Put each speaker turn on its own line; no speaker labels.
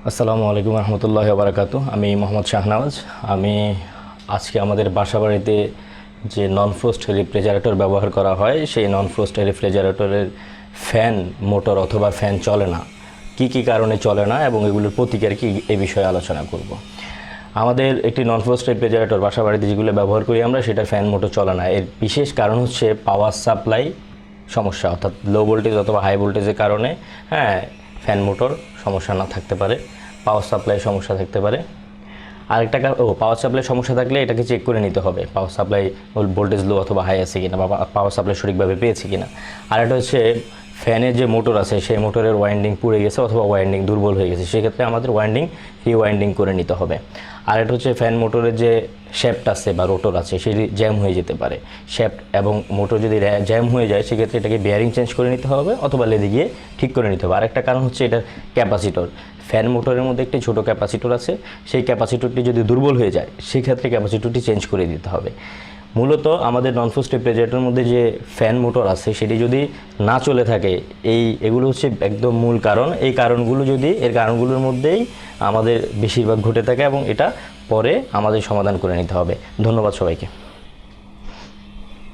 আসসালামু আলাইকুম রহমতুল্লাহি ওয়া বারাকাতুহু। আমি মোহাম্মদ শাহনওয়াজ। আমি আজকে আমাদের বাসাবাড়িতে যে নন ফ্রোস্ট রেফ্রিজারেটর ব্যবহার করা হয় সেই নন ফ্রোস্ট রেফ্রিজারেটরের ফ্যান মোটর অথবা ফ্যান চলে না, কি কারণে চলে না এবং এগুলোর প্রতিকার কি এই বিষয়ে আলোচনা করব। আমাদের একটি নন ফ্রোস্ট রেফ্রিজারেটর বাসাবাড়িতে যেগুলো ব্যবহার করি আমরা, সেটার ফ্যান মোটর চলে না। এর বিশেষ কারণ হচ্ছে পাওয়ার সাপ্লাই সমস্যা, অর্থাৎ লো ভোল্টেজ অথবা হাই ভোল্টেজের কারণে ফ্যান মোটর সমস্যা না থাকতে পারে, পাওয়ার সাপ্লাই সমস্যা থাকতে পারে। আরেকটা পাওয়ার সাপ্লাই সমস্যা থাকলে এটাকে চেক করে নিতে হবে, পাওয়ার সাপ্লাই ভোল্টেজ লো অথবা হাই আছে কিনা বা পাওয়ার সাপ্লাই সঠিকভাবে পেয়েছে কিনা। আর একটা হচ্ছে ফ্যানের যে মোটর আছে সেই মোটরের ওয়াইন্ডিং পুড়ে গেছে অথবা ওয়াইন্ডিং দুর্বল হয়ে গেছে, সেক্ষেত্রে আমাদের ওয়াইন্ডিং রিওয়াইন্ডিং করে নিতে হবে। আর একটা হচ্ছে ফ্যান মোটরের যে শ্যাফট আছে বা রোটর আছে সেটি জ্যাম হয়ে যেতে পারে। শ্যাফট এবং মোটর যদি জ্যাম হয়ে যায় সেক্ষেত্রে এটাকে বেয়ারিং চেঞ্জ করে নিতে হবে অথবা লেদে গিয়ে ঠিক করে নিতে হবে। আরেকটা কারণ হচ্ছে এটার ক্যাপাসিটর, ফ্যান মোটরের মধ্যে একটি ছোট ক্যাপাসিটর আছে, সেই ক্যাপাসিটরটি যদি দুর্বল হয়ে যায় সেক্ষেত্রে ক্যাপাসিটরটি চেঞ্জ করে দিতে হবে। মূলত আমাদের নন ফ্রোস্ট রেফ্রিজারেটরের মধ্যে যে ফ্যান মোটর আছে সেটি যদি না চলে থাকে, এগুলো হচ্ছে একদম মূল কারণ। এর কারণগুলোর মধ্যেই আমাদের বেশিরভাগ ঘটে থাকে এবং এটা পরে আমাদের সমাধান করে নিতে হবে। ধন্যবাদ সবাইকে।